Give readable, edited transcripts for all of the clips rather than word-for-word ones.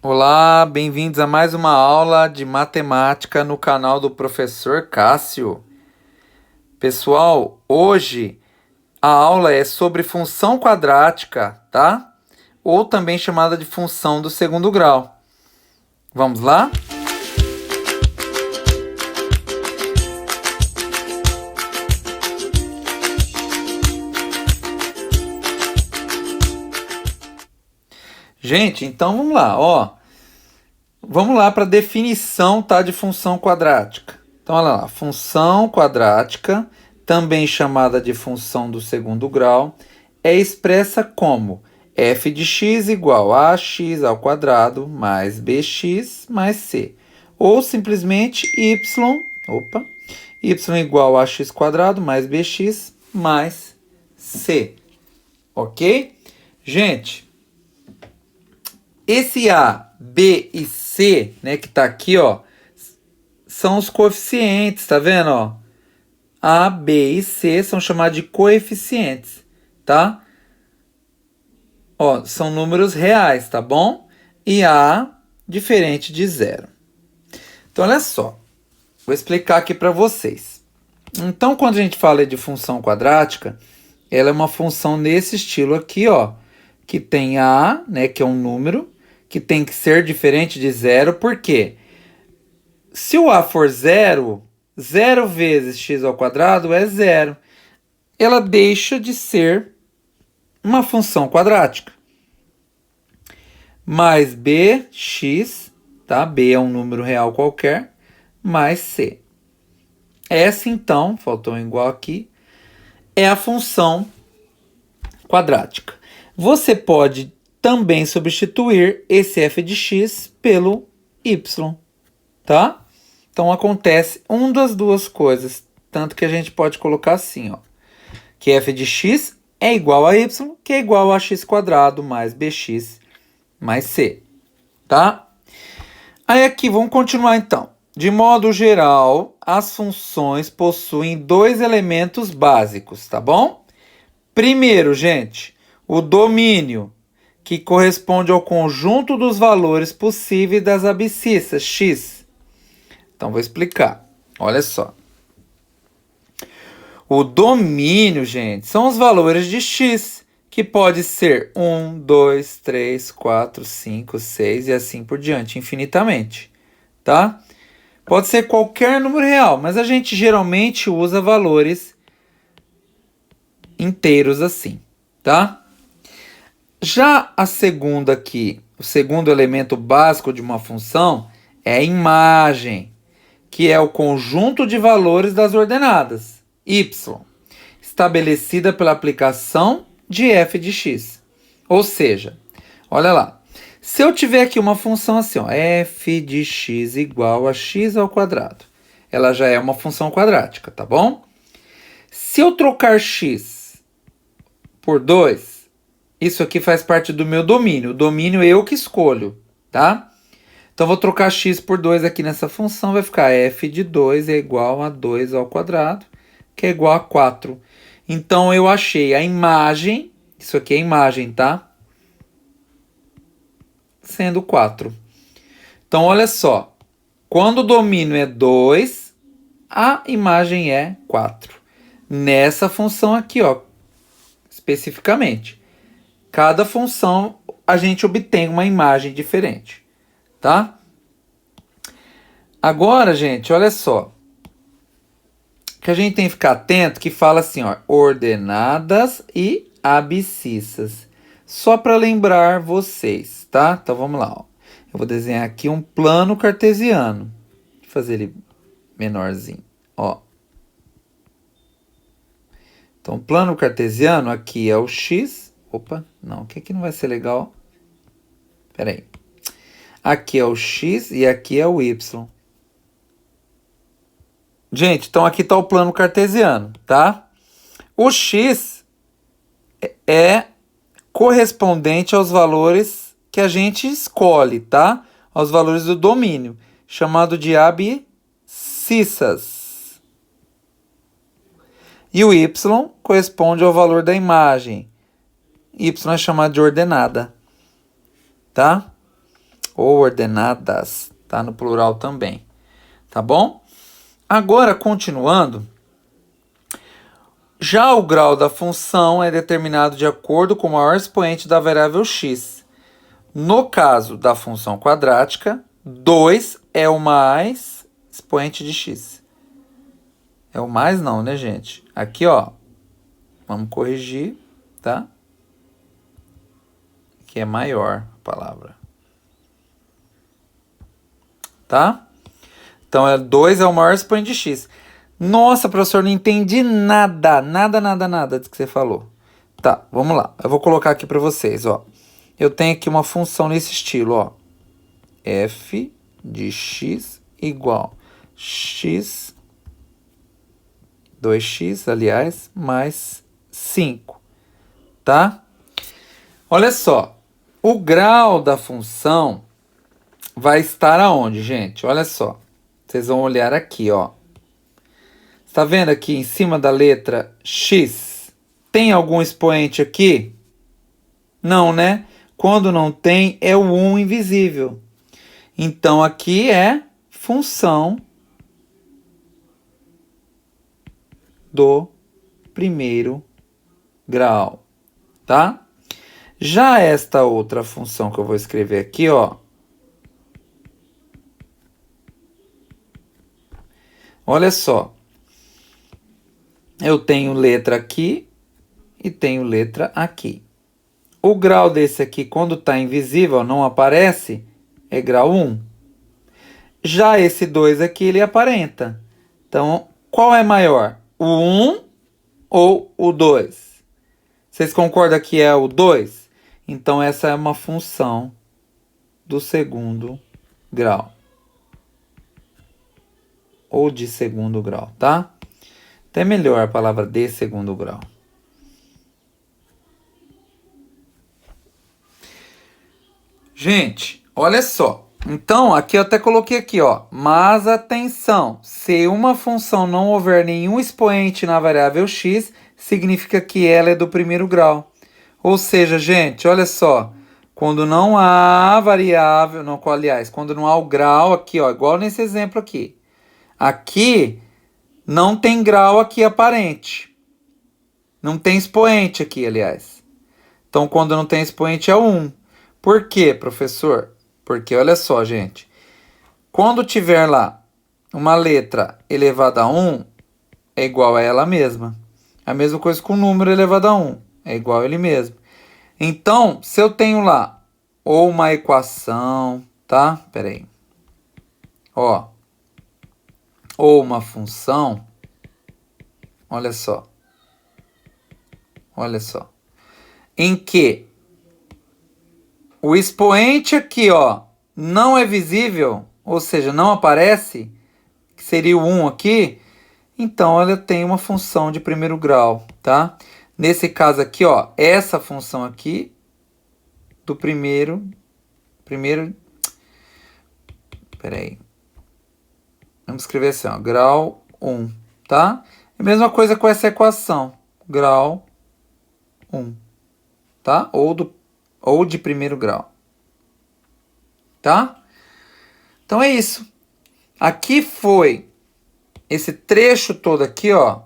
Olá, bem-vindos a mais uma aula de matemática no canal do professor Cássio. Pessoal, hoje a aula é sobre função quadrática, tá? Ou também chamada de função do segundo grau. Vamos lá? Gente, então vamos lá, ó. Vamos lá para a definição, tá, de função quadrática. Então, olha lá, função quadrática, também chamada de função do segundo grau, é expressa como f de x igual a x ao quadrado mais bx mais c. Ou simplesmente y igual a x quadrado mais bx mais c. Ok? Gente, esse A, B e C, né, que tá aqui, ó, são os coeficientes, tá vendo, ó? A, B e C são chamados de coeficientes, tá? Ó, são números reais, tá bom? E A diferente de zero. Então, olha só. Vou explicar aqui para vocês. Então, quando a gente fala de função quadrática, ela é uma função nesse estilo aqui, ó, que tem A, né, que é um número, que tem que ser diferente de zero, por quê? Se o A for zero, zero vezes x ao quadrado é zero. Ela deixa de ser uma função quadrática. Mais bx, tá? B é um número real qualquer, mais c. Essa, então, faltou um igual aqui, é a função quadrática. Você pode também substituir esse f de x pelo y, tá? Então acontece uma das duas coisas, tanto que a gente pode colocar assim, ó, que f de x é igual a y, que é igual a x quadrado mais bx mais c, tá? Aí aqui, vamos continuar então. De modo geral, as funções possuem dois elementos básicos, tá bom? Primeiro, gente, o domínio, que corresponde ao conjunto dos valores possíveis das abscissas x. Então, vou explicar. Olha só. O domínio, gente, são os valores de x, que pode ser 1, 2, 3, 4, 5, 6 e assim por diante, infinitamente, tá? Pode ser qualquer número real, mas a gente geralmente usa valores inteiros assim, tá? Já a segunda aqui, o segundo elemento básico de uma função é a imagem, que é o conjunto de valores das ordenadas, y, estabelecida pela aplicação de f de x. Ou seja, olha lá, se eu tiver aqui uma função assim, ó, f de x igual a x ao quadrado, ela já é uma função quadrática, tá bom? Se eu trocar x por 2, isso aqui faz parte do meu domínio. O domínio eu que escolho, tá? Então, vou trocar x por 2 aqui nessa função, vai ficar f de 2 é igual a 2 ao quadrado, que é igual a 4. Então, eu achei a imagem, isso aqui é a imagem, tá? Sendo 4. Então, olha só, quando o domínio é 2, a imagem é 4. Nessa função aqui, ó, especificamente. Cada função a gente obtém uma imagem diferente, tá? Agora, gente, olha só. Que a gente tem que ficar atento que fala assim, ó, ordenadas e abscissas. Só para lembrar vocês, tá? Então vamos lá, ó. Eu vou desenhar aqui um plano cartesiano. Vou fazer ele menorzinho, ó. Então, plano cartesiano aqui é o x. Opa, não, aqui não vai ser legal. Pera aí. Aqui é o x e aqui é o y. Gente, então aqui está o plano cartesiano, tá? O x é correspondente aos valores que a gente escolhe, tá? Aos valores do domínio, chamado de abscissas. E o y corresponde ao valor da imagem. Y é chamado de ordenada, tá? ou ordenadas, tá? No plural também, tá bom? Agora, continuando, já o grau da função é determinado de acordo com o maior expoente da variável x. No caso da função quadrática, 2 é o mais expoente de x. É o mais não, né, gente? Aqui, ó, vamos corrigir, tá? Que é maior a palavra. Tá? Então, 2 é o maior expoente de x. Nossa, professor, não entendi nada. Nada do que você falou. Tá, vamos lá. Eu vou colocar aqui para vocês, ó. Eu tenho aqui uma função nesse estilo, ó. F de x igual x, 2x, aliás, mais 5, tá? Olha só, o grau da função vai estar aonde, gente? Olha só, vocês vão olhar aqui, ó. Está vendo aqui em cima da letra x? Tem algum expoente aqui? Não, né? Quando não tem, é o 1 invisível. Então, aqui é função do primeiro grau, tá? Já esta outra função que eu vou escrever aqui, ó. Olha só. Eu tenho letra aqui e tenho letra aqui. O grau desse aqui, quando está invisível, não aparece, é grau 1. Já esse 2 aqui, ele aparenta. Então, qual é maior? O 1 ou o 2? Vocês concordam que é o 2? Então, essa é uma função do segundo grau. Ou de segundo grau, tá? Até melhor a palavra de segundo grau. Gente, olha só. Então, aqui eu até coloquei aqui, ó. Mas atenção, se uma função não houver nenhum expoente na variável x, significa que ela é do primeiro grau. Ou seja, gente, olha só. Quando não há variável, não, aliás, quando não há o grau aqui, ó, igual nesse exemplo aqui. Aqui não tem grau aqui aparente. Não tem expoente aqui, aliás. Então, quando não tem expoente é o 1. Por quê, professor? Porque, olha só, gente. Quando tiver lá uma letra elevada a 1, é igual a ela mesma. A mesma coisa com o número elevado a 1. É igual a ele mesmo. Então, se eu tenho lá ou uma equação, tá? Pera aí. Ó. Ou uma função. Olha só. Olha só. Em que o expoente aqui, ó, não é visível, ou seja, não aparece, que seria o 1 aqui, então ela tem uma função de primeiro grau, tá? Nesse caso aqui, ó, essa função aqui do primeiro, peraí, vamos escrever assim, ó, grau 1, tá? É a mesma coisa com essa equação, grau 1, tá? Ou de primeiro grau. Tá? Então é isso. Aqui foi esse trecho todo aqui, ó.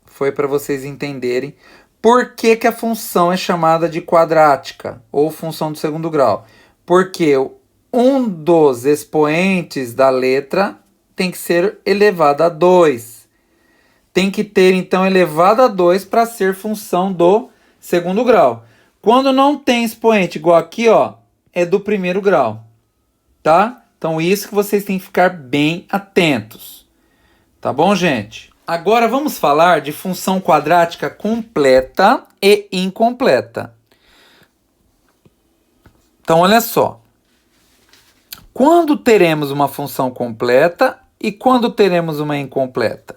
Foi para vocês entenderem por que que a função é chamada de quadrática ou função do segundo grau. Porque um dos expoentes da letra tem que ser elevado a 2. Tem que ter, então, elevado a 2 para ser função do segundo grau. Quando não tem expoente, igual aqui, ó, é do primeiro grau, tá? Então, isso que vocês têm que ficar bem atentos. Tá bom, gente? Agora, vamos falar de função quadrática completa e incompleta. Então, olha só. Quando teremos uma função completa e quando teremos uma incompleta?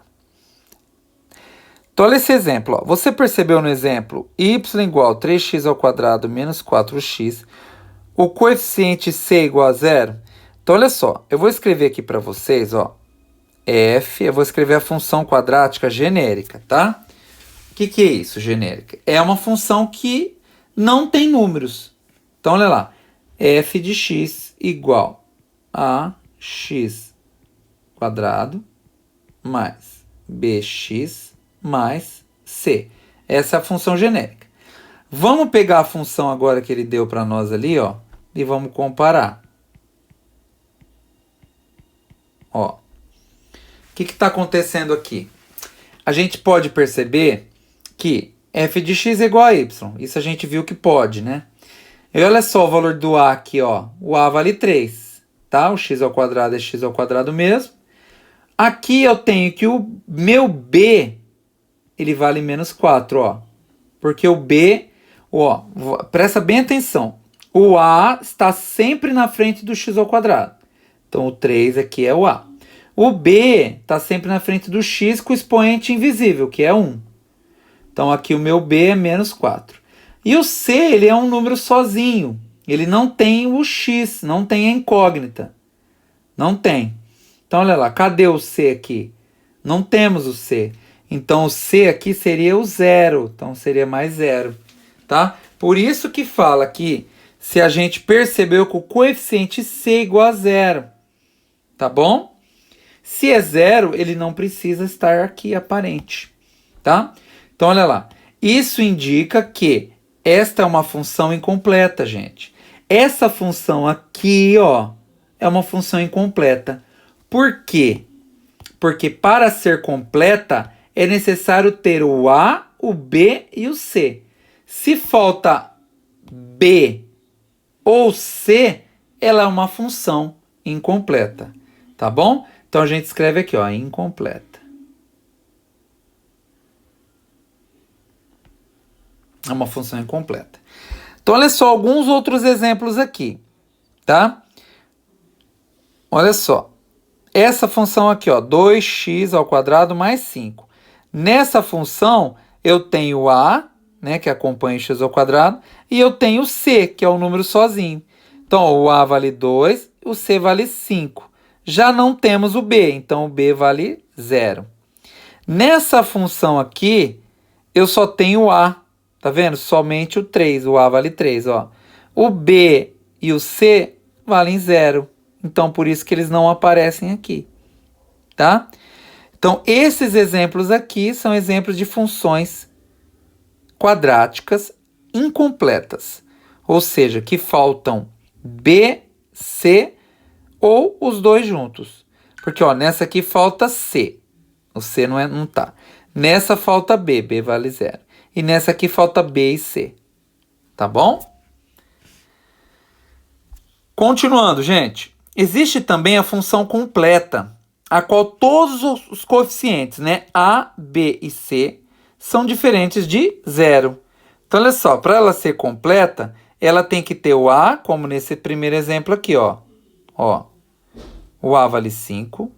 Então, olha esse exemplo. Ó. Você percebeu no exemplo y igual a 3x ao quadrado menos 4x, o coeficiente c igual a 0? Então, olha só. Eu vou escrever aqui para vocês, ó, f, eu vou escrever a função quadrática genérica, tá? O que é isso, genérica? É uma função que não tem números. Então, olha lá. f de x igual a x quadrado mais bx mais c. Essa é a função genérica. Vamos pegar a função agora que ele deu para nós ali, ó, e vamos comparar. Ó, o que está acontecendo aqui? A gente pode perceber que f de x é igual a y. Isso a gente viu que pode, né? E olha só o valor do a aqui, ó. O a vale 3, tá? O x ao quadrado é x ao quadrado mesmo. Aqui eu tenho que o meu b, ele vale menos 4, ó. Porque o b, ó, presta bem atenção. O a está sempre na frente do x ao quadrado. Então o 3 aqui é o a. O b está sempre na frente do x com o expoente invisível, que é 1. Então aqui o meu b é menos 4. E o c, ele é um número sozinho. Ele não tem o x, não tem a incógnita. Não tem. Então olha lá, cadê o c aqui? Não temos o c. Então o c aqui seria o 0. Então seria mais 0. Tá? Por isso que fala que se a gente percebeu que o coeficiente c é igual a 0. Tá bom? Se é 0, ele não precisa estar aqui aparente. Tá? Então olha lá. Isso indica que esta é uma função incompleta, gente. Essa função aqui, ó, é uma função incompleta. Por quê? Porque para ser completa é necessário ter o a, o b e o c. Se falta b ou c, ela é uma função incompleta. Tá bom? Então a gente escreve aqui, ó, incompleta. É uma função incompleta. Então, olha só alguns outros exemplos aqui, tá? Olha só. Essa função aqui, ó, 2x ao quadrado mais 5. Nessa função, eu tenho a, né, que acompanha x ao quadrado, e eu tenho c, que é o número sozinho. Então, o a vale 2, o c vale 5. Já não temos o b, então o b vale 0. Nessa função aqui, eu só tenho o a. Tá vendo? Somente o 3. O a vale 3, ó. O b e o c valem 0. Então, por isso que eles não aparecem aqui. Tá? Então, esses exemplos aqui são exemplos de funções quadráticas incompletas. Ou seja, que faltam b, c ou os dois juntos. Porque, ó, nessa aqui falta c. O c não tá. Nessa falta b. B vale 0. E nessa aqui falta B e C. Tá bom? Continuando, gente. Existe também a função completa, a qual todos os coeficientes, né, A, B e C, são diferentes de 0. Então, olha só, para ela ser completa, ela tem que ter o A, como nesse primeiro exemplo aqui, ó. Ó, o A vale 5,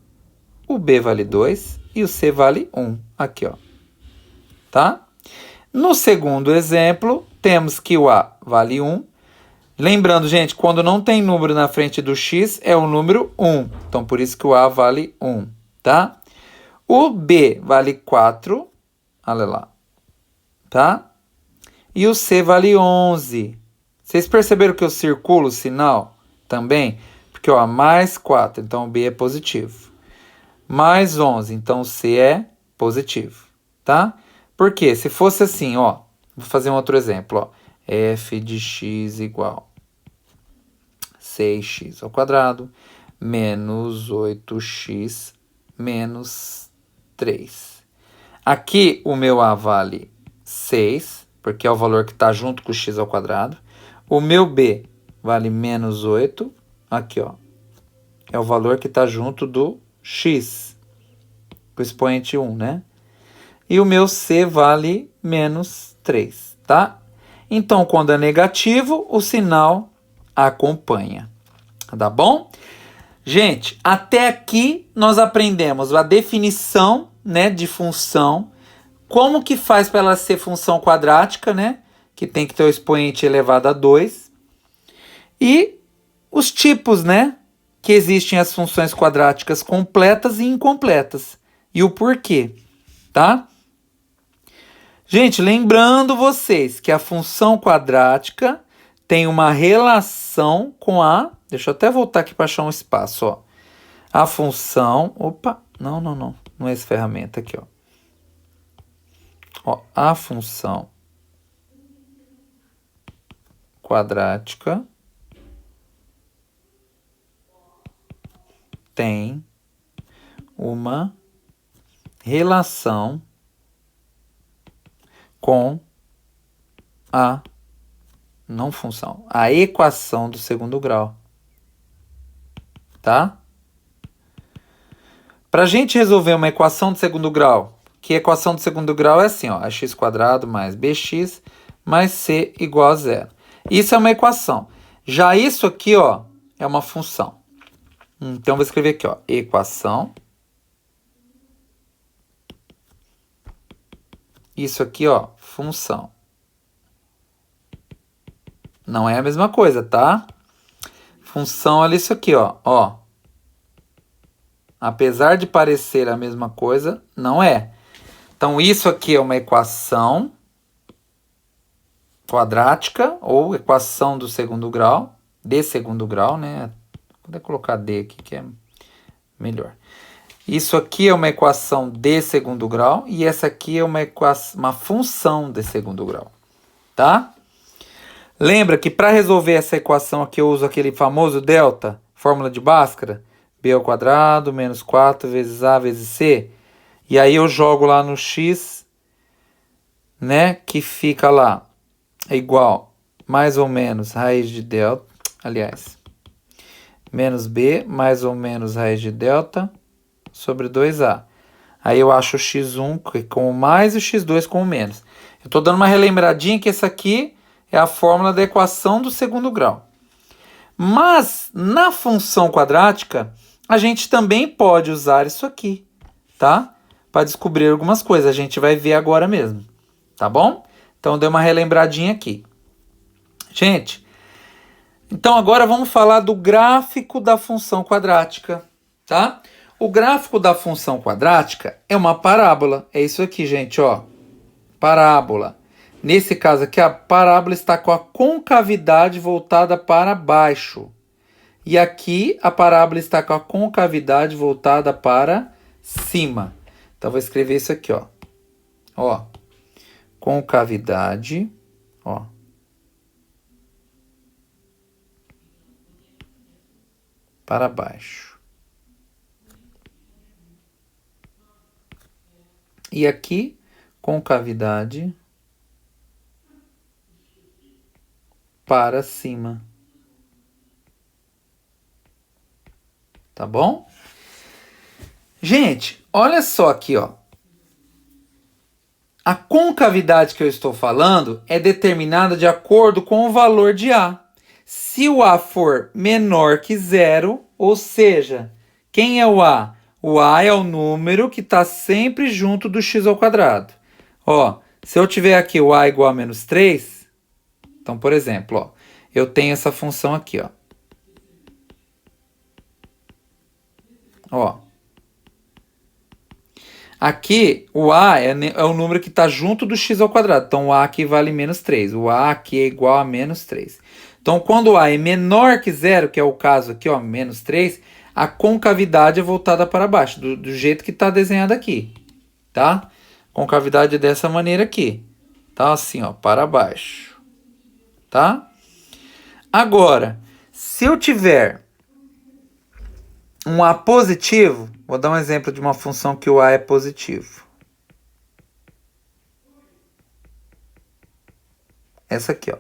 o B vale 2 e o C vale 1. Aqui, ó. Tá? No segundo exemplo, temos que o a vale 1. Lembrando, gente, quando não tem número na frente do x, é o número 1. Então, por isso que o a vale 1, tá? O b vale 4. Olha lá. Tá? E o c vale 11. Vocês perceberam que eu circulo o sinal também? Porque, ó, mais 4, então o b é positivo. Mais 11, então o c é positivo, tá? Porque se fosse assim, ó, vou fazer um outro exemplo, ó, f de x igual 6x ao quadrado menos 8x menos 3. Aqui o meu a vale 6, porque é o valor que está junto com o x ao quadrado. O meu b vale menos 8, aqui, ó, é o valor que está junto do x, com o expoente 1, né? E o meu c vale menos 3, tá? Então, quando é negativo, o sinal acompanha. Tá bom? Gente, até aqui nós aprendemos a definição, né, de função, como que faz para ela ser função quadrática, né? Que tem que ter o expoente elevado a 2. E os tipos, né? Que existem as funções quadráticas completas e incompletas. E o porquê, tá? Gente, lembrando vocês que a função quadrática tem uma relação com a... Deixa eu até voltar aqui para achar um espaço, ó. A função... Opa, não. Não é essa ferramenta aqui, ó. Ó, a função quadrática tem uma relação com a, não função, a equação do segundo grau. Tá? Para a gente resolver uma equação do segundo grau, que a equação do segundo grau é assim, ó, ax² mais bx mais c igual a zero. Isso é uma equação. Já isso aqui, ó, é uma função. Então, vou escrever aqui, ó, equação. Isso aqui, ó, função. Não é a mesma coisa, tá? Função, olha isso aqui, ó. Apesar de parecer a mesma coisa, não é. Então, isso aqui é uma equação quadrática, ou equação do segundo grau, de segundo grau, né? Vou até colocar D aqui, que é melhor. Isso aqui é uma equação de segundo grau, e essa aqui é uma função de segundo grau, tá? Lembra que para resolver essa equação aqui eu uso aquele famoso delta, fórmula de Bhaskara, b² menos 4 vezes a vezes c, e aí eu jogo lá no x, né, que fica lá igual mais ou menos raiz de delta, aliás, menos b mais ou menos raiz de delta sobre 2a. Aí eu acho o x1 com o mais e o x2 com o menos. Eu estou dando uma relembradinha que essa aqui é a fórmula da equação do segundo grau. Mas na função quadrática, a gente também pode usar isso aqui, tá? Para descobrir algumas coisas. A gente vai ver agora mesmo, tá bom? Então, dei uma relembradinha aqui. Gente, então agora vamos falar do gráfico da função quadrática, tá? O gráfico da função quadrática é uma parábola. É isso aqui, gente, ó. Parábola. Nesse caso aqui, a parábola está com a concavidade voltada para baixo. E aqui, a parábola está com a concavidade voltada para cima. Então, vou escrever isso aqui, ó. Ó. Concavidade, ó. Para baixo. E aqui, concavidade para cima. Tá bom? Gente, olha só aqui, ó. A concavidade que eu estou falando é determinada de acordo com o valor de A. Se o A for menor que zero, ou seja, quem é o A? O A é o número que está sempre junto do x². Ó, se eu tiver aqui o A igual a menos 3, então, por exemplo, ó, eu tenho essa função aqui, ó. Ó. Aqui, o A é o número que está junto do x². Então, o A aqui vale menos 3. O A aqui é igual a menos 3. Então, quando o A é menor que zero, que é o caso aqui, ó, menos 3, a concavidade é voltada para baixo, do jeito que está desenhado aqui, tá? Concavidade é dessa maneira aqui. Tá assim, ó, para baixo, tá? Agora, se eu tiver um A positivo, vou dar um exemplo de uma função que o A é positivo. Essa aqui, ó.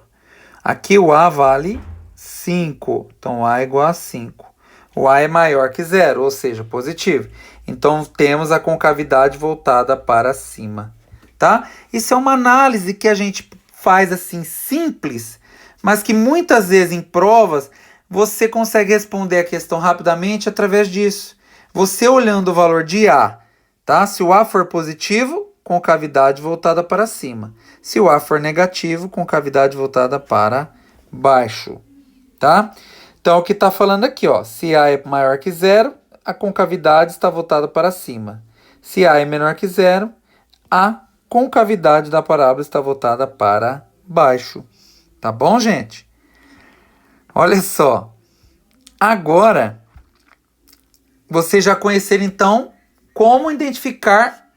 Aqui o A vale 5, então o A é igual a 5. O A é maior que zero, ou seja, positivo. Então, temos a concavidade voltada para cima, tá? Isso é uma análise que a gente faz assim, simples, mas que muitas vezes em provas você consegue responder a questão rapidamente através disso. Você olhando o valor de A, tá? Se o A for positivo, concavidade voltada para cima. Se o A for negativo, concavidade voltada para baixo, tá? Então, o que está falando aqui, ó, se A é maior que zero, a concavidade está voltada para cima. Se A é menor que zero, a concavidade da parábola está voltada para baixo. Tá bom, gente? Olha só. Agora, vocês já conheceram, então, como identificar...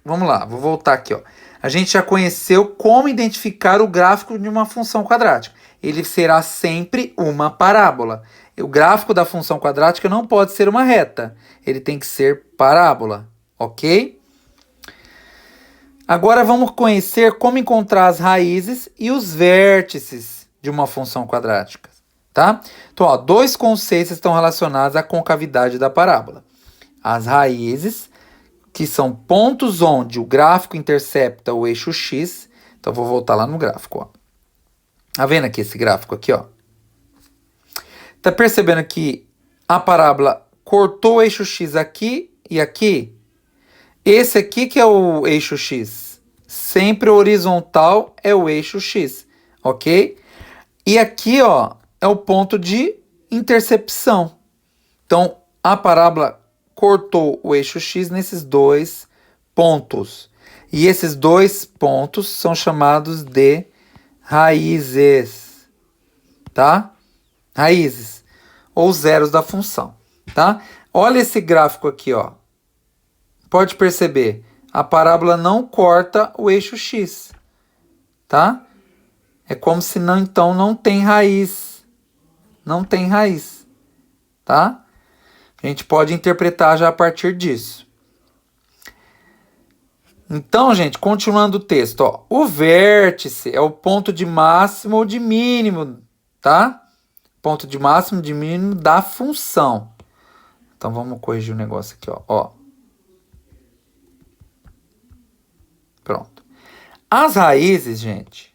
Vamos lá, vou voltar aqui, ó. A gente já conheceu como identificar o gráfico de uma função quadrática. Ele será sempre uma parábola. O gráfico da função quadrática não pode ser uma reta. Ele tem que ser parábola, ok? Agora vamos conhecer como encontrar as raízes e os vértices de uma função quadrática, tá? Então, ó, dois conceitos estão relacionados à concavidade da parábola. As raízes, que são pontos onde o gráfico intercepta o eixo x. Então, vou voltar lá no gráfico, ó. Tá vendo aqui esse gráfico aqui, ó? Tá percebendo que a parábola cortou o eixo x aqui e aqui? Esse aqui que é o eixo x. Sempre o horizontal é o eixo x, ok? E aqui, ó, é o ponto de intercepção. Então, a parábola cortou o eixo x nesses dois pontos. E esses dois pontos são chamados de raízes, tá? Raízes, ou zeros da função, tá? Olha esse gráfico aqui, ó. Pode perceber, a parábola não corta o eixo x, tá? É como se não, então, não tem raiz. Não tem raiz, tá? A gente pode interpretar já a partir disso. Então, gente, continuando o texto, ó, o vértice é o ponto de máximo ou de mínimo, tá? Ponto de máximo, de mínimo da função. Então, vamos corrigir o negócio aqui, ó. Pronto. As raízes, gente,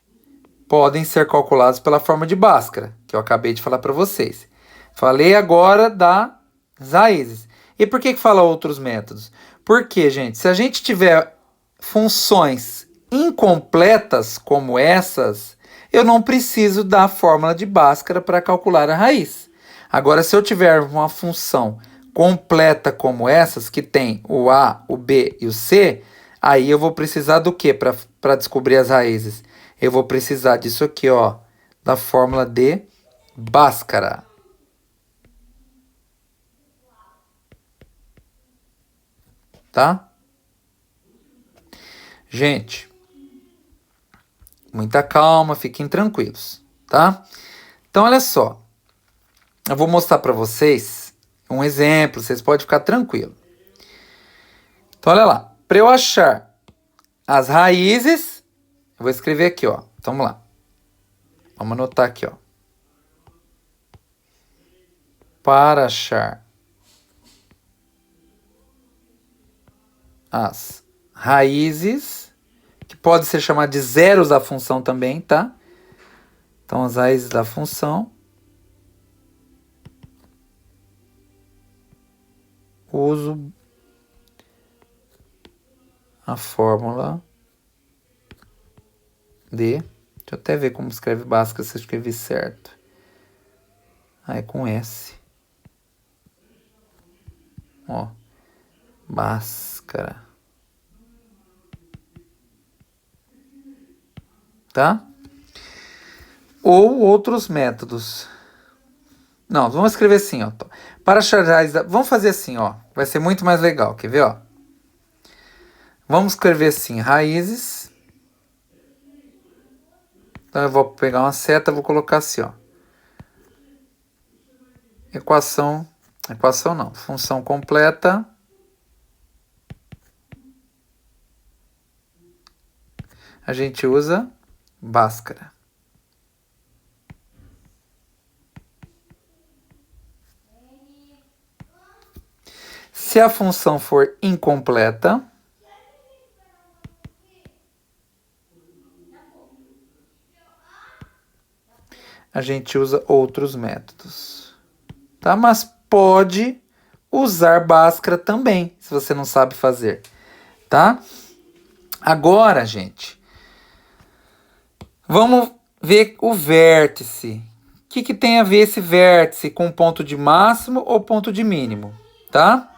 podem ser calculadas pela forma de Bhaskara, que eu acabei de falar para vocês. Falei agora das raízes. E por que fala outros métodos? Porque, gente, se a gente tiver funções incompletas como essas, eu não preciso da fórmula de Bhaskara para calcular a raiz. Agora, se eu tiver uma função completa como essas, que tem o A, o B e o C, aí eu vou precisar do que para descobrir as raízes? Eu vou precisar disso aqui, ó, da fórmula de Bhaskara. Tá? Gente, muita calma, fiquem tranquilos, tá? Então, olha só. Eu vou mostrar para vocês um exemplo, vocês podem ficar tranquilos. Então, olha lá. Para eu achar as raízes, eu vou escrever aqui, ó. Então, vamos lá. Vamos anotar aqui, ó. Para achar as raízes, que pode ser chamado de zeros da função também, tá? Então, as raízes da função. Uso a fórmula de... Deixa eu até ver como escreve Bhaskara, se eu escrevi certo. Ah, é com S. Ó. Bhaskara. Tá? Ou outros métodos. Não, vamos escrever assim, ó. Para achar raiz da... Vamos fazer assim, ó. Vai ser muito mais legal. Quer ver, ó? Vamos escrever assim, raízes. Então eu vou pegar uma seta, vou colocar assim, ó. Equação não, função completa. A gente usa Bhaskara. Se a função for incompleta, a gente usa outros métodos, tá? Mas pode usar Bhaskara também, se você não sabe fazer, tá? Agora, gente, vamos ver o vértice. O que tem a ver esse vértice com ponto de máximo ou ponto de mínimo, tá?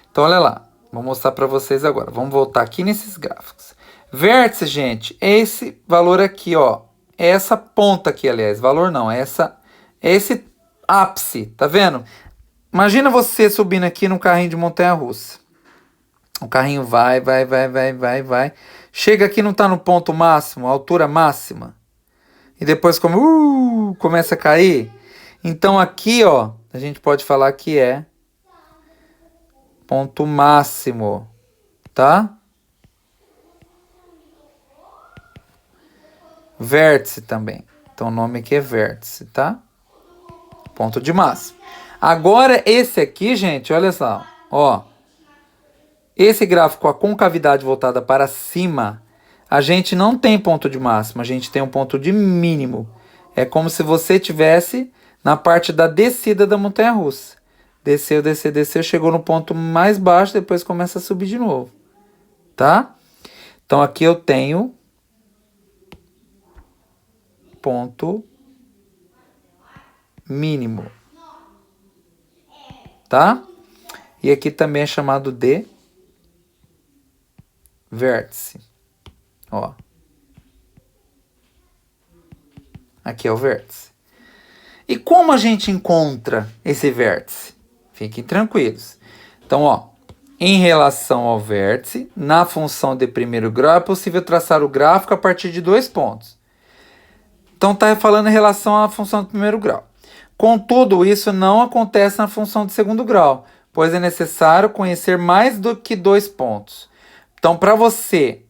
Então, olha lá. Vou mostrar para vocês agora. Vamos voltar aqui nesses gráficos. Vértice, gente, é esse valor aqui, ó. É essa ponta aqui, aliás. Valor não, é É esse ápice, tá vendo? Imagina você subindo aqui num carrinho de montanha-russa. O carrinho vai, vai, vai, vai, vai, vai. Chega aqui, não tá no ponto máximo, altura máxima. E depois como começa a cair. Então aqui, ó, a gente pode falar que é ponto máximo, tá? Vértice também. Então o nome aqui é vértice, tá? Ponto de máximo. Agora esse aqui, gente, olha só, ó. Esse gráfico com a concavidade voltada para cima, a gente não tem ponto de máximo, a gente tem um ponto de mínimo. É como se você tivesse na parte da descida da montanha-russa. Desceu, desceu, desceu, chegou no ponto mais baixo, depois começa a subir de novo, tá? Então aqui eu tenho ponto mínimo, tá? E aqui também é chamado de vértice, ó. Aqui é o vértice. E como a gente encontra esse vértice? Fiquem tranquilos. Então, ó, em relação ao vértice, na função de primeiro grau, é possível traçar o gráfico a partir de 2 pontos. Então, está falando em relação à função de primeiro grau. Contudo, isso não acontece na função de segundo grau, pois é necessário conhecer mais do que 2 pontos. Então, para você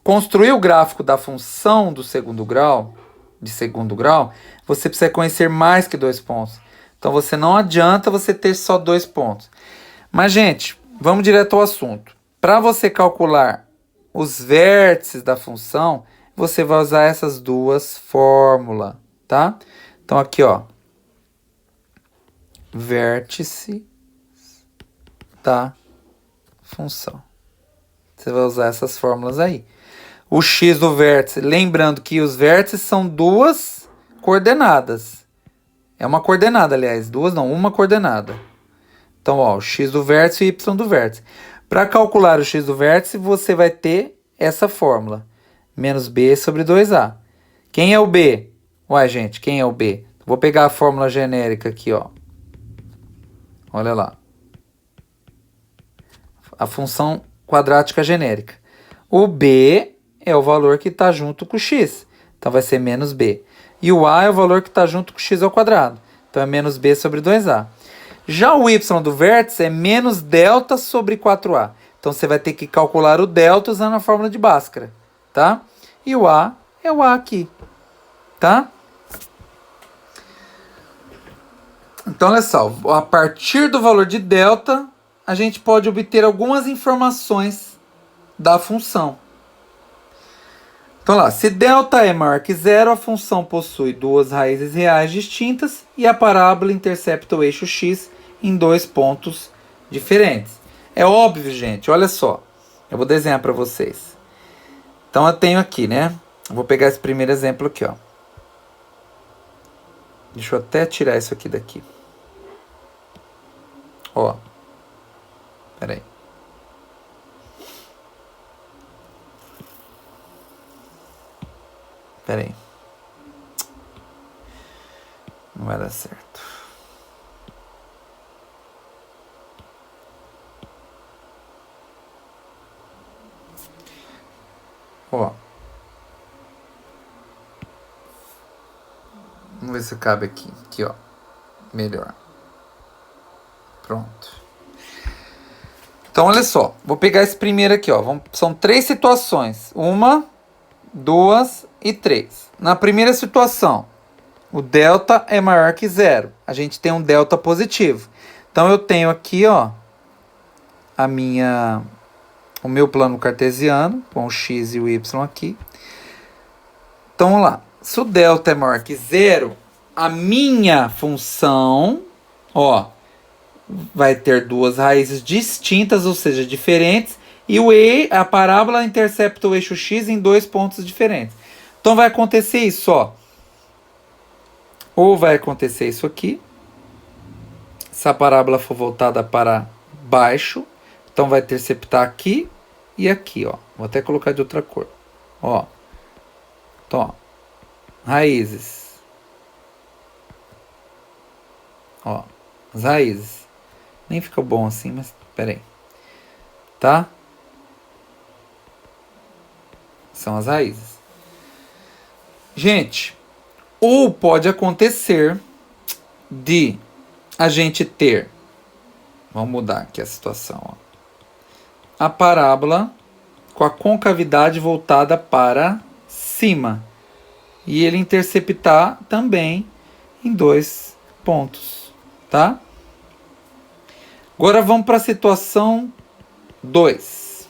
construir o gráfico da função do segundo grau, você precisa conhecer mais que 2 pontos. Então, você não adianta você ter só 2 pontos. Mas, gente, vamos direto ao assunto. Para você calcular os vértices da função, você vai usar essas duas fórmulas, tá? Então, aqui, ó. Vértice da função. Você vai usar essas fórmulas aí. O x do vértice, lembrando que os vértices são duas coordenadas. É uma coordenada, aliás, duas não, uma coordenada. Então, ó, o x do vértice e o y do vértice. Para calcular o x do vértice, você vai ter essa fórmula. Menos b sobre 2a. Quem é o b? Ué, gente, quem é o b? Vou pegar a fórmula genérica aqui, ó. Olha lá. A função quadrática genérica. O b é o valor que está junto com o x. Então, vai ser menos b. E o a é o valor que está junto com o x ao quadrado. Então, é menos b sobre 2a. Já o y do vértice é menos delta sobre 4a. Então, você vai ter que calcular o delta usando a fórmula de Bhaskara, tá? E o a é o a aqui, tá? Então, olha só. A partir do valor de delta, a gente pode obter algumas informações da função. Então, lá, se delta é maior que zero, a função possui duas raízes reais distintas e a parábola intercepta o eixo x em 2 pontos diferentes. É óbvio, gente, olha só. Eu vou desenhar para vocês. Então, eu tenho aqui, né? Eu vou pegar esse primeiro exemplo aqui, ó. Deixa eu até tirar isso aqui daqui. Ó. Pera aí. Pera aí. Não vai dar certo. Ó. Vamos ver se cabe aqui. Aqui, ó. Melhor. Pronto. Então, olha só. Vou pegar esse primeiro aqui, ó. São 3 situações. 1, 2 e 3. Na primeira situação, o delta é maior que zero. A gente tem um delta positivo. Então, eu tenho aqui, ó, o meu plano cartesiano, com o x e o y aqui. Então, vamos lá. Se o delta é maior que zero, a minha função, ó, vai ter duas raízes distintas, ou seja, diferentes, e a parábola intercepta o eixo x em 2 pontos diferentes. Então, vai acontecer isso, ó. Ou vai acontecer isso aqui. Se a parábola for voltada para baixo, então vai interceptar aqui e aqui, ó. Vou até colocar de outra cor. Ó. Então, ó. Raízes Ó, as raízes. Nem fica bom assim, mas pera aí. Tá? São as raízes. Gente, ou pode acontecer de a gente ter, vamos mudar aqui a situação, ó, a parábola com a concavidade voltada para cima e ele interceptar também em 2 pontos, tá? Agora vamos para a situação 2.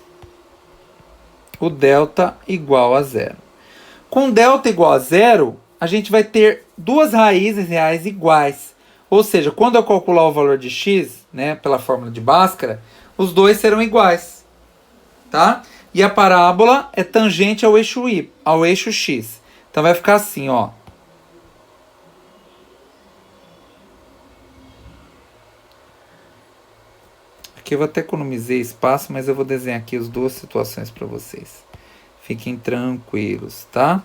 O delta igual a zero. Com delta igual a zero, a gente vai ter duas raízes reais iguais. Ou seja, quando eu calcular o valor de x, né, pela fórmula de Bhaskara, os dois serão iguais. Tá? E a parábola é tangente ao eixo y, ao eixo x. Então vai ficar assim, ó. Aqui eu vou até economizar espaço, mas eu vou desenhar aqui as duas situações para vocês. Fiquem tranquilos, tá?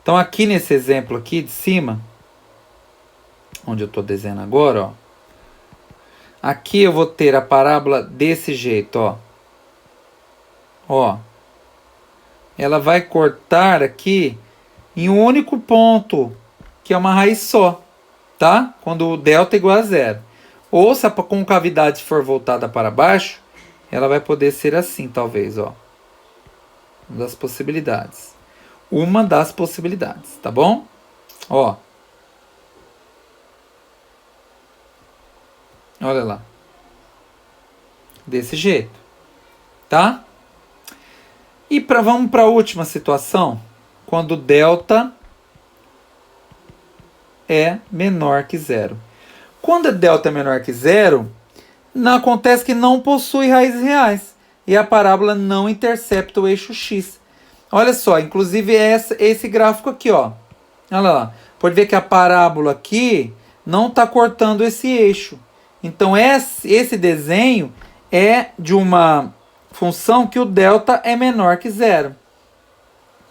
Então aqui nesse exemplo aqui de cima, onde eu estou desenhando agora, ó. Aqui eu vou ter a parábola desse jeito, ó. Ó. Ela vai cortar aqui em um único ponto, que é uma raiz só, tá? Quando o delta é igual a zero. Ou se a concavidade for voltada para baixo, ela vai poder ser assim, talvez, ó. Uma das possibilidades. Uma das possibilidades, tá bom? Ó. Olha lá. Desse jeito. Tá? E vamos para a última situação. Quando delta é menor que zero. Quando delta é menor que zero, acontece que não possui raízes reais. E a parábola não intercepta o eixo x. Olha só, inclusive esse gráfico aqui, ó. Olha lá. Pode ver que a parábola aqui não está cortando esse eixo. Então esse desenho é de uma função que o delta é menor que zero.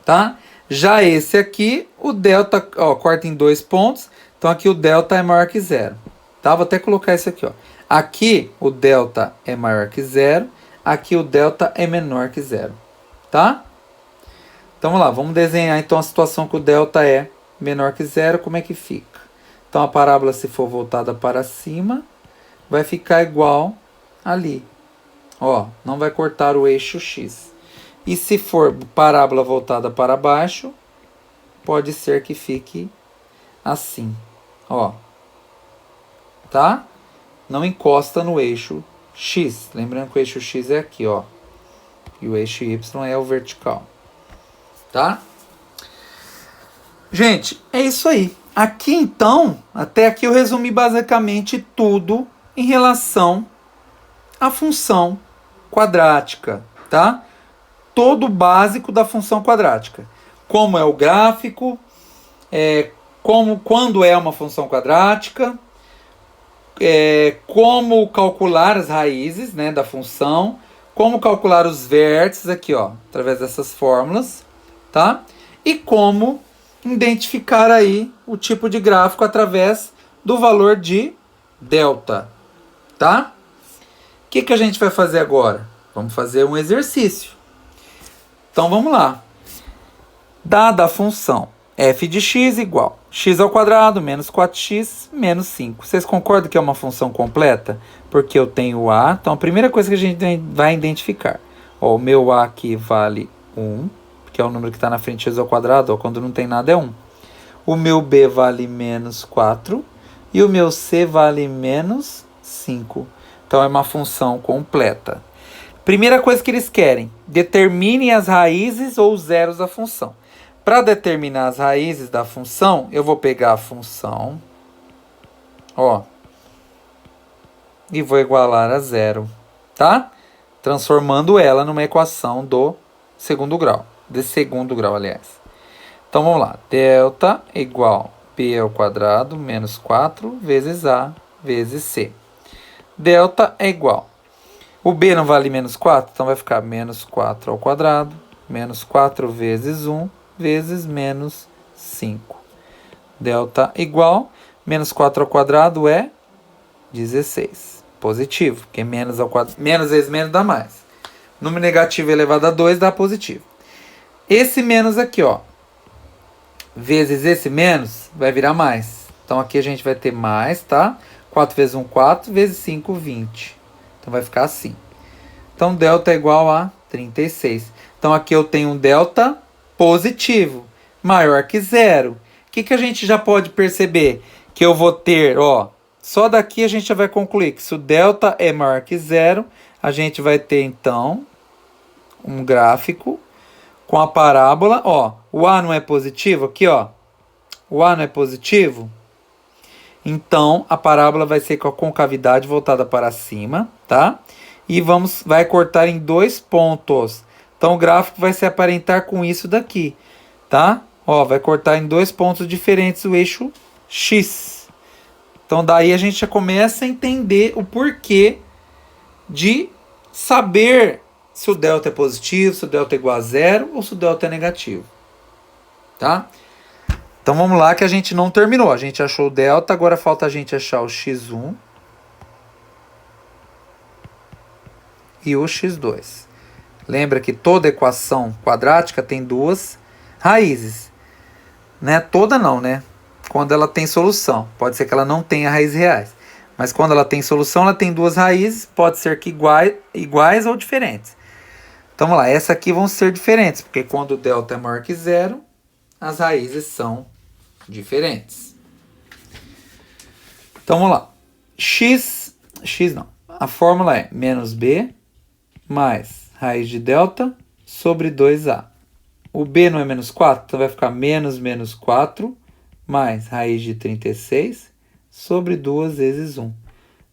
Tá? Já esse aqui, o delta, ó, corta em 2 pontos. Então aqui o delta é maior que zero. Tá? Vou até colocar isso aqui, ó. Aqui o delta é maior que zero. Aqui o delta é menor que zero. Tá? Então vamos lá, vamos desenhar então a situação que o delta é menor que zero, como é que fica? Então a parábola, se for voltada para cima, vai ficar igual ali. Ó, não vai cortar o eixo x. E se for parábola voltada para baixo, pode ser que fique assim. Ó. Tá? Não encosta no eixo x. Lembrando que o eixo x é aqui, ó. E o eixo y é o vertical. Tá? Gente, é isso aí. Aqui então, até aqui eu resumi basicamente tudo em relação à função quadrática, tá? Todo o básico da função quadrática. Como é o gráfico, quando é uma função quadrática, como calcular as raízes, né, da função, como calcular os vértices aqui, ó, através dessas fórmulas, tá? E como identificar aí o tipo de gráfico através do valor de delta, tá? O que a gente vai fazer agora? Vamos fazer um exercício. Então vamos lá. Dada a função f de x igual x ao quadrado menos 4x menos 5. Vocês concordam que é uma função completa? Porque eu tenho a. Então a primeira coisa que a gente vai identificar. Ó, o meu a aqui vale 1, que é o número que está na frente de x ao quadrado. Ó, quando não tem nada é 1. O meu b vale menos 4 e o meu c vale menos 5. Então é uma função completa. Primeira coisa que eles querem, determine as raízes ou zeros da função. Para determinar as raízes da função, eu vou pegar a função, ó, e vou igualar a zero, tá? Transformando ela numa equação do segundo grau, aliás. Então vamos lá, delta igual b ao quadrado menos 4 vezes a vezes c. Delta é igual. O b não vale menos 4, então vai ficar menos 4 ao quadrado, menos 4 vezes 1, vezes menos 5. Delta igual, menos 4 ao quadrado é 16. Positivo, porque menos ao quadrado, menos vezes menos dá mais. Número negativo elevado a 2 dá positivo. Esse menos aqui, ó, vezes esse menos, vai virar mais. Então aqui a gente vai ter mais, tá? 4 vezes 1, 4, vezes 5, 20. Então vai ficar assim. Então delta é igual a 36. Então aqui eu tenho um delta positivo, maior que zero. O que a gente já pode perceber? Que eu vou ter, ó, só daqui a gente já vai concluir que se o delta é maior que zero, a gente vai ter então um gráfico com a parábola, ó, o A não é positivo aqui, ó. O A não é positivo. Então a parábola vai ser com a concavidade voltada para cima, tá? E vai cortar em 2 pontos. Então o gráfico vai se aparentar com isso daqui, tá? Ó, vai cortar em 2 pontos diferentes o eixo X. Então daí a gente já começa a entender o porquê de saber se o delta é positivo, se o delta é igual a zero ou se o delta é negativo, tá? Então vamos lá que a gente não terminou. A gente achou o delta, agora falta a gente achar o x1 e o x2. Lembra que toda equação quadrática tem 2 raízes. Né? Toda não, né? Quando ela tem solução. Pode ser que ela não tenha raízes reais. Mas quando ela tem solução, ela tem 2 raízes. Pode ser que iguais ou diferentes. Então vamos lá, essa aqui vão ser diferentes. Porque quando o delta é maior que zero, as raízes são diferentes. Então vamos lá. X não. A fórmula é menos b mais raiz de delta sobre 2a. O b não é menos 4, então vai ficar menos 4 mais raiz de 36 sobre 2 vezes 1.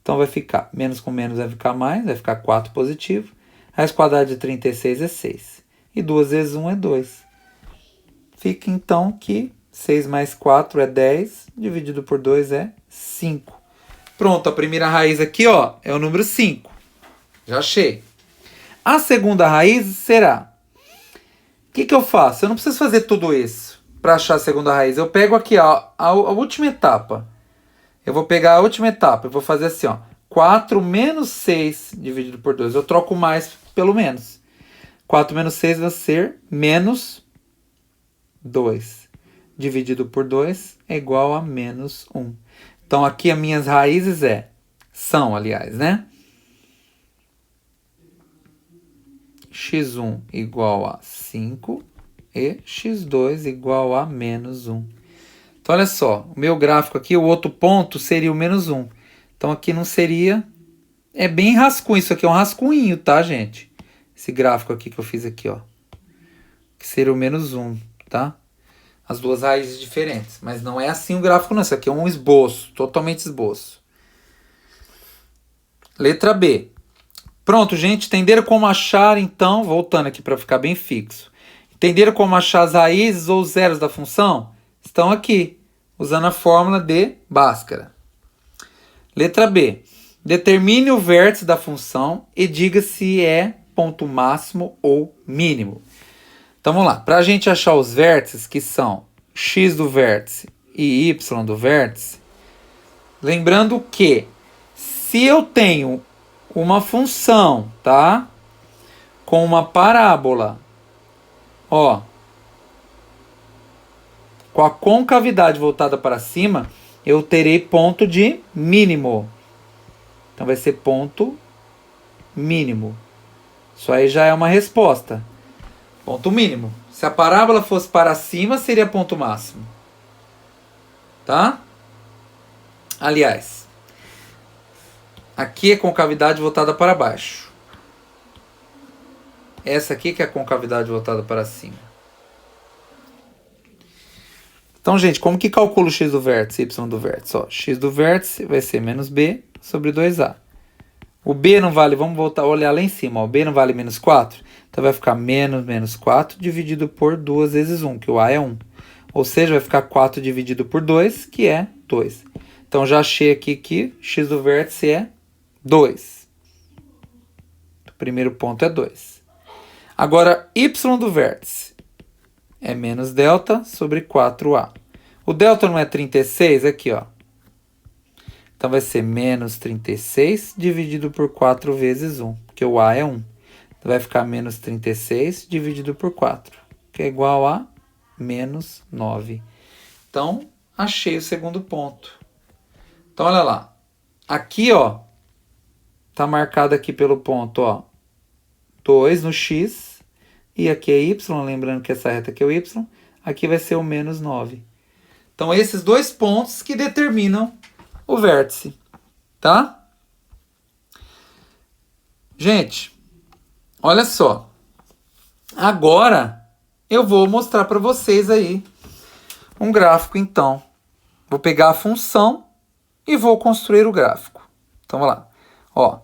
Então vai ficar, menos com menos vai ficar mais, vai ficar 4 positivo. Raiz quadrada de 36 é 6. E 2 vezes 1 é 2. Fica então que 6 mais 4 é 10, dividido por 2 é 5. Pronto, a primeira raiz aqui, ó, é o número 5. Já achei. A segunda raiz será... O que eu faço? Eu não preciso fazer tudo isso para achar a segunda raiz. Eu pego aqui a última etapa. Eu vou pegar a última etapa. Eu vou fazer assim, ó. 4 menos 6 dividido por 2. Eu troco mais pelo menos. 4 menos 6 vai ser menos 2. Dividido por 2 é igual a menos 1. Então aqui as minhas raízes são, aliás, né? x1 igual a 5 e x2 igual a menos 1. Então, olha só, o meu gráfico aqui, o outro ponto seria o menos 1. Então, aqui não seria... É bem rascunho, isso aqui é um rascunho, tá, gente? Esse gráfico aqui que eu fiz aqui, ó. Que seria o menos 1, tá? As duas raízes diferentes. Mas não é assim o gráfico, não. Isso aqui é um esboço, totalmente esboço. Letra B. Pronto, gente, entenderam como achar, então, voltando aqui para ficar bem fixo. Entenderam como achar as raízes ou zeros da função? Estão aqui, usando a fórmula de Bhaskara. Letra B. Determine o vértice da função e diga se é ponto máximo ou mínimo. Então, vamos lá. Para a gente achar os vértices, que são x do vértice e y do vértice, lembrando que se eu tenho uma função, tá? Com uma parábola, ó, com a concavidade voltada para cima, eu terei ponto de mínimo. Então vai ser ponto mínimo. Isso aí já é uma resposta. Ponto mínimo. Se a parábola fosse para cima, seria ponto máximo. Tá? Aliás, aqui é concavidade voltada para baixo. Essa aqui que é a concavidade voltada para cima. Então, gente, como que calcula o x do vértice e y do vértice? Ó, x do vértice vai ser menos b sobre 2a. O b não vale, vamos voltar a olhar lá em cima. Ó, o b não vale menos 4. Então vai ficar menos 4 dividido por 2 vezes 1, que o a é 1. Ou seja, vai ficar 4 dividido por 2, que é 2. Então já achei aqui que x do vértice é 2. O primeiro ponto é 2. Agora, y do vértice é menos delta sobre 4a. O delta não é 36? Aqui, ó. Então vai ser menos 36 dividido por 4 vezes 1, porque o A é 1. Então vai ficar menos 36 dividido por 4, que é igual a menos 9. Então, achei o segundo ponto. Então, olha lá. Aqui, ó, tá marcado aqui pelo ponto, ó, 2 no x, e aqui é y, lembrando que essa reta aqui é o y, aqui vai ser o menos 9. Então, esses dois pontos que determinam o vértice, tá? Gente, olha só. Agora, eu vou mostrar para vocês aí um gráfico, então. Vou pegar a função e vou construir o gráfico. Então, vamos lá. Ó,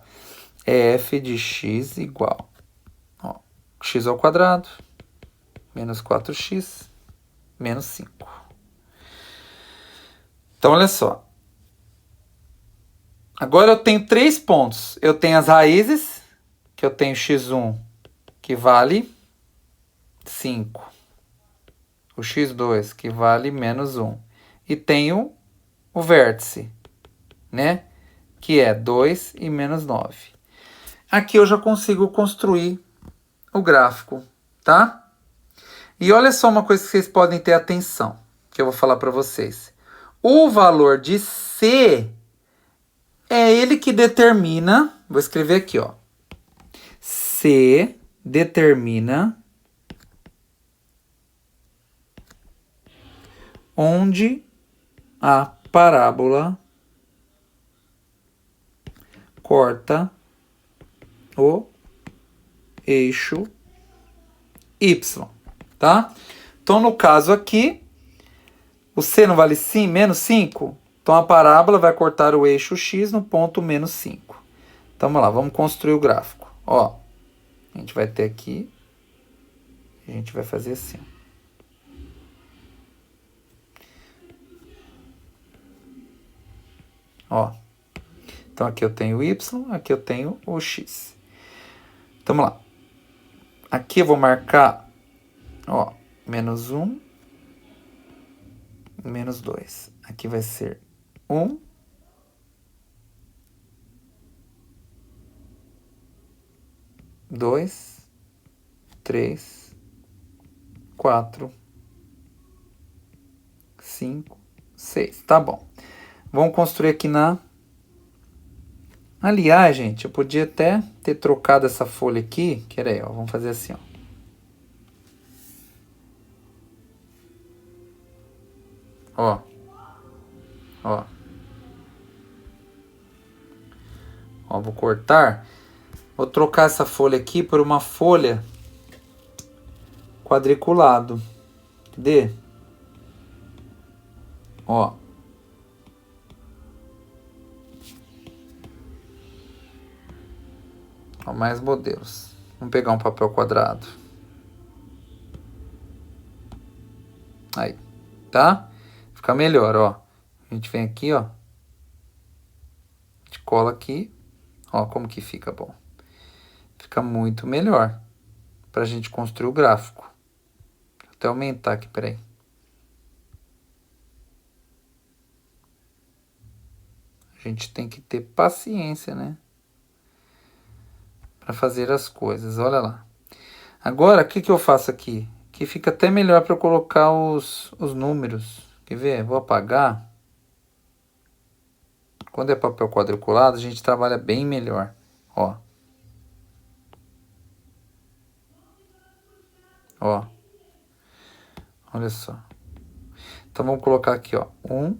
f de x igual, ó, x ao quadrado, menos 4x, menos 5. Então, olha só. Agora eu tenho 3 pontos. Eu tenho as raízes, que eu tenho x1, que vale 5. O x2, que vale menos 1. E tenho o vértice, né? Que é 2 e menos 9. Aqui eu já consigo construir o gráfico, tá? E olha só uma coisa que vocês podem ter atenção, que eu vou falar para vocês. O valor de C é ele que determina, vou escrever aqui, ó. C determina onde a parábola corta o eixo Y, tá? Então, no caso aqui, o C não vale sim, menos 5? Então, a parábola vai cortar o eixo X no ponto menos 5. Então, vamos lá, vamos construir o gráfico. Ó, a gente vai ter aqui, a gente vai fazer assim. Ó, então aqui eu tenho o Y, aqui eu tenho o X. Então, vamos lá. Aqui eu vou marcar, ó, menos 1, menos 2. Aqui vai ser 1, 2, 3, 4, 5, 6. Tá bom. Vamos construir aqui na... Aliás, gente, eu podia até ter trocado essa folha aqui. Que era aí, ó. Vamos fazer assim, ó. Ó. Ó. Ó, vou cortar. Vou trocar essa folha aqui por uma folha quadriculado. Cadê? Ó. Ó, mais modelos. Vamos pegar um papel quadrado. Aí. Tá? Fica melhor, ó. A gente vem aqui, ó. A gente cola aqui. Ó, como que fica bom. Fica muito melhor pra gente construir o gráfico. Vou até aumentar aqui, peraí. A gente tem que ter paciência, né? Para fazer as coisas, olha lá. Agora, o que eu faço aqui? Que fica até melhor para eu colocar os números. Quer ver? Vou apagar. Quando é papel quadriculado, a gente trabalha bem melhor. Ó. Ó. Olha só. Então, vamos colocar aqui, ó. 1,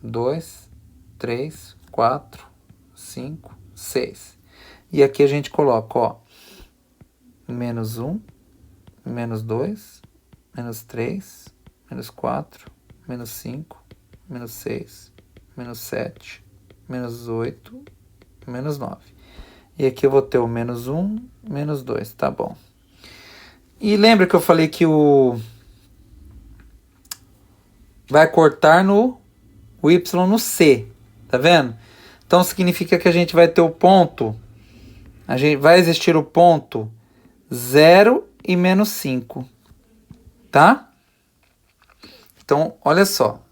2, 3, 4, 5, 6. E aqui a gente coloca, ó. Menos 1, menos 2, menos 3, menos 4, menos 5, menos 6, menos 7, menos 8, menos 9. E aqui eu vou ter o menos 1, menos 2, tá bom. E lembra que eu falei que o vai cortar no o Y no C, tá vendo? Então significa que a gente vai ter o ponto, vai existir o ponto 0 e menos 5, tá? Então, olha só.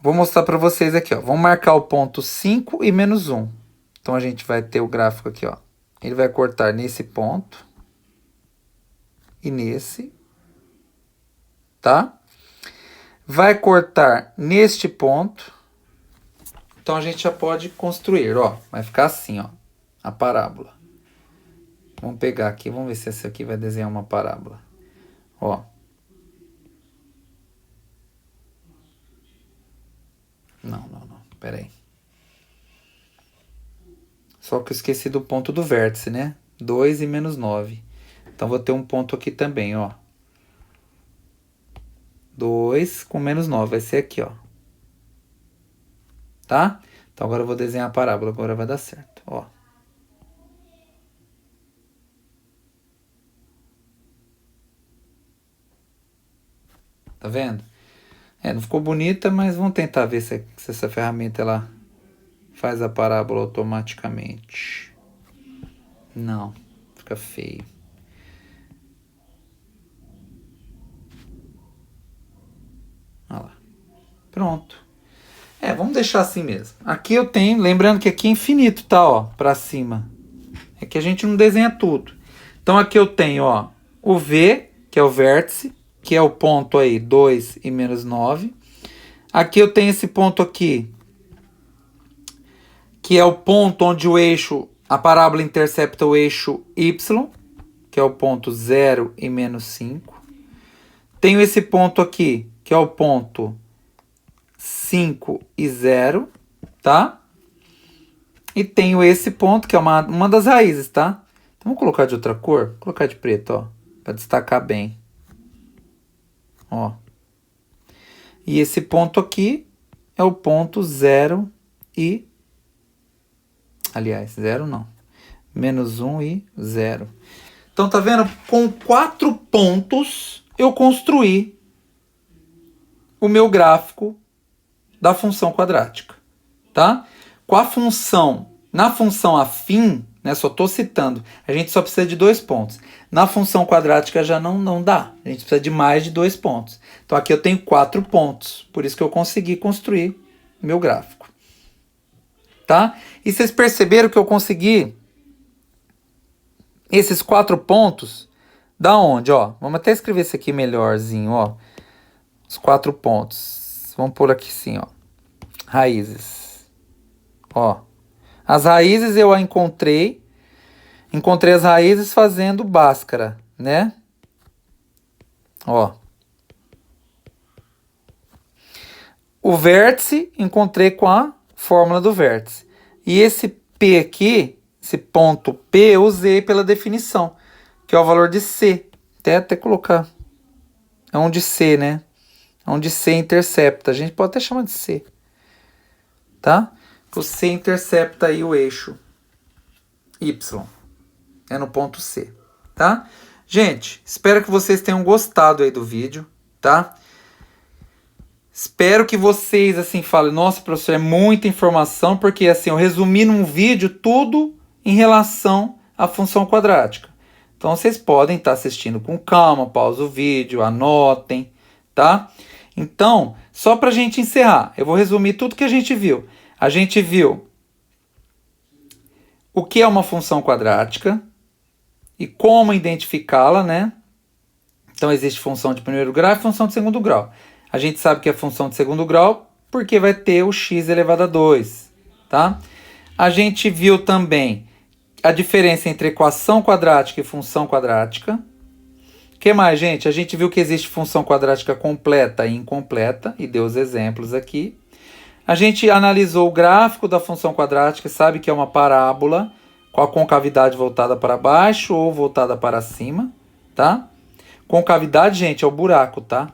Vou mostrar para vocês aqui, ó. Vamos marcar o ponto 5 e menos 1. Então, a gente vai ter o gráfico aqui, ó. Ele vai cortar nesse ponto e nesse, tá? Vai cortar neste ponto. Então, a gente já pode construir, ó. Vai ficar assim, ó, a parábola. Vamos pegar aqui, vamos ver se essa aqui vai desenhar uma parábola. Ó. Não. Pera aí. Só que eu esqueci do ponto do vértice, né? 2 e menos 9. Então, vou ter um ponto aqui também, ó. 2 com menos 9. Vai ser aqui, ó. Tá? Então, agora eu vou desenhar a parábola. Agora vai dar certo, ó. Tá vendo? Não ficou bonita, mas vamos tentar ver se essa ferramenta ela faz a parábola automaticamente. Não, fica feio. Olha lá. Pronto. Vamos deixar assim mesmo. Aqui eu tenho, lembrando que aqui é infinito, tá, ó, pra cima. É que a gente não desenha tudo. Então aqui eu tenho, ó, o V, que é o vértice, que é o ponto aí, 2 e menos 9. Aqui eu tenho esse ponto aqui, que é o ponto onde o eixo, a parábola intercepta o eixo Y, que é o ponto 0 e menos 5. Tenho esse ponto aqui, que é o ponto 5 e 0, tá? E tenho esse ponto, que é uma das raízes, tá? Então, vamos colocar de outra cor? Vou colocar de preto, ó, para destacar bem. Ó. E esse ponto aqui é o ponto 0 e... Aliás, 0 não. Menos 1 e 0. Então, tá vendo? Com 4 pontos, eu construí o meu gráfico da função quadrática, tá? Com a função, na função afim, né, só estou citando, a gente só precisa de 2 pontos. Na função quadrática já não dá, a gente precisa de mais de 2 pontos. Então aqui eu tenho 4 pontos, por isso que eu consegui construir meu gráfico. Tá? E vocês perceberam que eu consegui esses 4 pontos da onde? Ó, vamos até escrever isso aqui melhorzinho, ó. Os 4 pontos. Vamos pôr aqui sim, ó. Raízes. Ó. As raízes eu encontrei as raízes fazendo Bhaskara, né? Ó. O vértice encontrei com a fórmula do vértice. E esse P aqui, esse ponto P, eu usei pela definição, que é o valor de C. Até colocar. É onde C, né? É onde C intercepta. A gente pode até chamar de C. Tá? O C intercepta aí o eixo Y. É no ponto C. Tá? Gente, espero que vocês tenham gostado aí do vídeo. Tá? Espero que vocês, assim, falem, nossa, professor, é muita informação, porque, assim, eu resumi num vídeo tudo em relação à função quadrática. Então, vocês podem estar assistindo com calma, pausa o vídeo, anotem, tá? Então, só para a gente encerrar, eu vou resumir tudo que a gente viu. A gente viu o que é uma função quadrática e como identificá-la, né? Então, existe função de primeiro grau e função de segundo grau. A gente sabe que é função de segundo grau porque vai ter o x elevado a 2, tá? A gente viu também a diferença entre equação quadrática e função quadrática. O que mais, gente? A gente viu que existe função quadrática completa e incompleta, e deu os exemplos aqui. A gente analisou o gráfico da função quadrática, sabe que é uma parábola com a concavidade voltada para baixo ou voltada para cima, tá? Concavidade, gente, é o buraco, tá?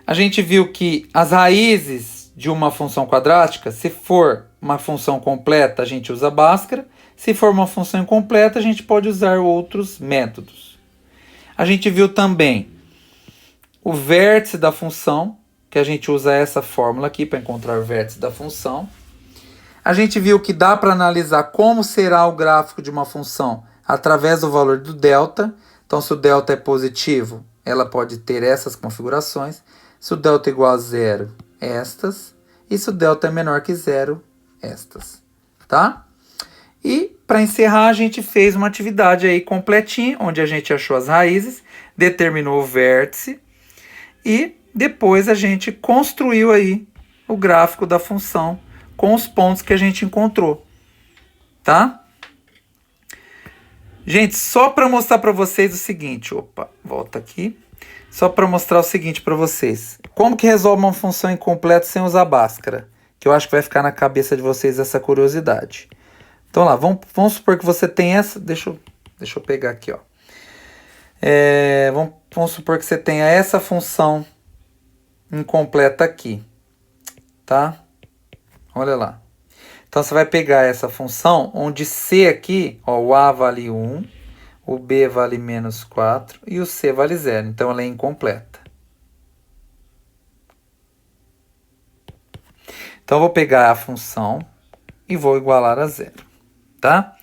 A gente viu que as raízes de uma função quadrática, se for uma função completa, a gente usa Bhaskara. Se for uma função incompleta, a gente pode usar outros métodos. A gente viu também o vértice da função, que a gente usa essa fórmula aqui para encontrar o vértice da função. A gente viu que dá para analisar como será o gráfico de uma função através do valor do delta. Então, se o delta é positivo, ela pode ter essas configurações. Se o delta é igual a 0, estas. E se o delta é menor que zero, estas. Tá? E para encerrar, a gente fez uma atividade aí completinha, onde a gente achou as raízes, determinou o vértice e depois a gente construiu aí o gráfico da função com os pontos que a gente encontrou. Tá? Gente, só para mostrar para vocês o seguinte, opa, volta aqui. Só para mostrar o seguinte para vocês. Como que resolve uma função incompleta sem usar Bhaskara? Que eu acho que vai ficar na cabeça de vocês essa curiosidade. Então lá, vamos supor que você tem essa... Deixa eu pegar aqui, ó. Vamos supor que você tenha essa função incompleta aqui. Tá? Olha lá. Então você vai pegar essa função, onde C aqui, ó, o A vale 1, o B vale menos 4 e o C vale 0. Então ela é incompleta. Então eu vou pegar a função e vou igualar a 0. Tá?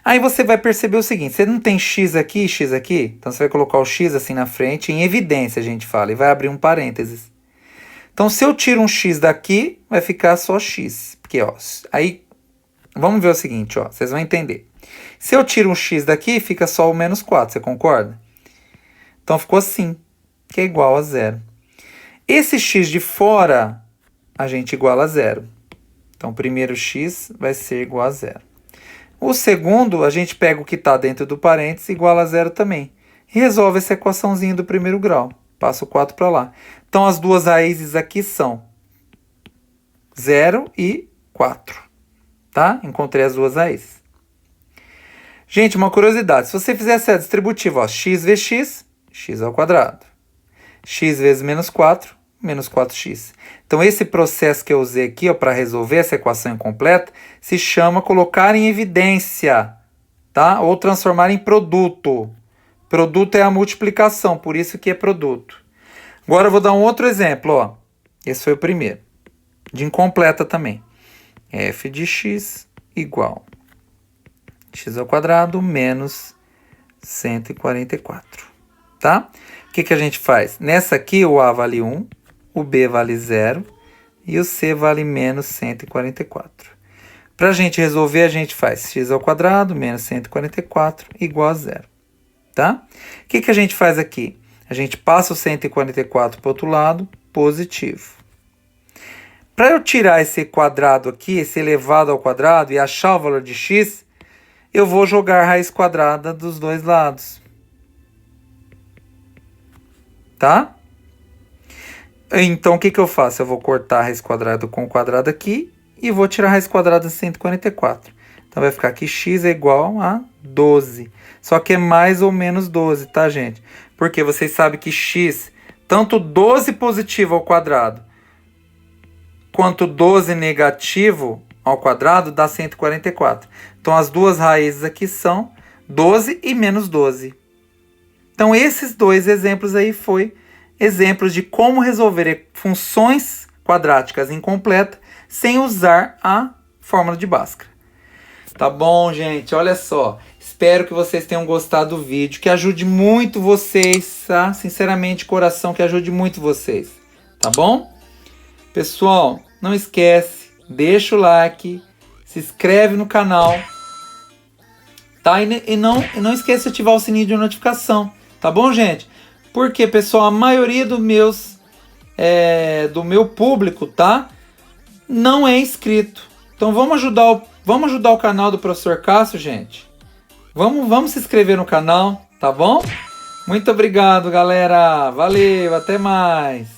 Aí você vai perceber o seguinte, você não tem x aqui, então você vai colocar o x assim na frente, em evidência a gente fala, e vai abrir um parênteses. Então se eu tiro um x daqui, vai ficar só x. Porque, ó, aí, vamos ver o seguinte, ó, vocês vão entender. Se eu tiro um x daqui, fica só o menos 4, você concorda? Então ficou assim, que é igual a 0. Esse x de fora, a gente iguala a 0. Então o primeiro x vai ser igual a 0. O segundo, a gente pega o que está dentro do parênteses, igual a 0 também. E resolve essa equaçãozinha do primeiro grau. Passa o 4 para lá. Então, as duas raízes aqui são 0 e 4. Tá? Encontrei as duas raízes. Gente, uma curiosidade. Se você fizer essa distributiva, ó, x vezes x, x ao quadrado. X vezes menos 4, menos 4x. Então, esse processo que eu usei aqui para resolver essa equação incompleta se chama colocar em evidência, tá? Ou transformar em produto. Produto é a multiplicação, por isso que é produto. Agora eu vou dar um outro exemplo, ó. Esse foi o primeiro, de incompleta também. F de x igual x ao quadrado menos 144, tá? O que a gente faz? Nessa aqui o A vale 1, o B vale 0 e o C vale menos 144. Para a gente resolver, a gente faz x ao quadrado menos 144 igual a 0. Tá? O que a gente faz aqui? A gente passa o 144 para o outro lado, positivo. Para eu tirar esse quadrado aqui, esse elevado ao quadrado, e achar o valor de x, eu vou jogar a raiz quadrada dos dois lados. Tá? Então, o que eu faço? Eu vou cortar a raiz quadrada com o quadrado aqui e vou tirar a raiz quadrada de 144. Então, vai ficar que x é igual a 12. Só que é mais ou menos 12, tá, gente? Porque vocês sabem que x, tanto 12 positivo ao quadrado, quanto 12 negativo ao quadrado, dá 144. Então, as duas raízes aqui são 12 e menos 12. Então, esses dois exemplos aí foi exemplos de como resolver funções quadráticas incompletas sem usar a fórmula de Bhaskara. Tá bom, gente? Olha só. Espero que vocês tenham gostado do vídeo, que ajude muito vocês, tá? Sinceramente, coração, que ajude muito vocês. Tá bom? Pessoal, não esquece, deixa o like, se inscreve no canal, tá? E não esqueça de ativar o sininho de notificação. Tá bom, gente? Porque, pessoal, a maioria do meu público, tá? Não é inscrito. Então vamos ajudar o canal do Professor Cássio, gente. Vamos se inscrever no canal, tá bom? Muito obrigado, galera. Valeu, até mais.